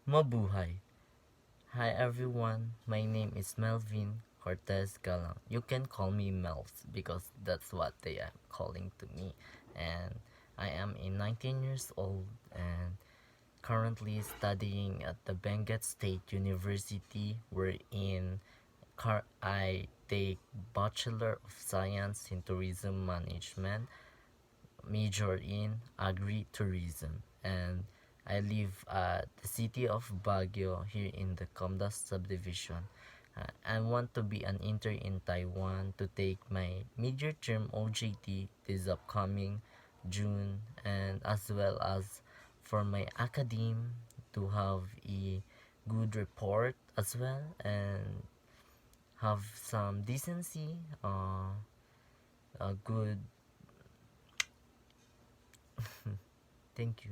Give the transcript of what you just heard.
Mabuhay! Hi everyone, my name is Melvin Cortez Galang. You can call me Melvs because that's what they are calling to me. And I am 19 years old and currently studying at the Benguet State University wherein I take Bachelor of Science in Tourism Management, major in agri-tourism, and I live at the city of Baguio here in the Comdas subdivision. I want to be an intern in Taiwan to take my mid-term OJT this upcoming June, and as well as for my academe to have a good report as well and have some decency, a good thank you.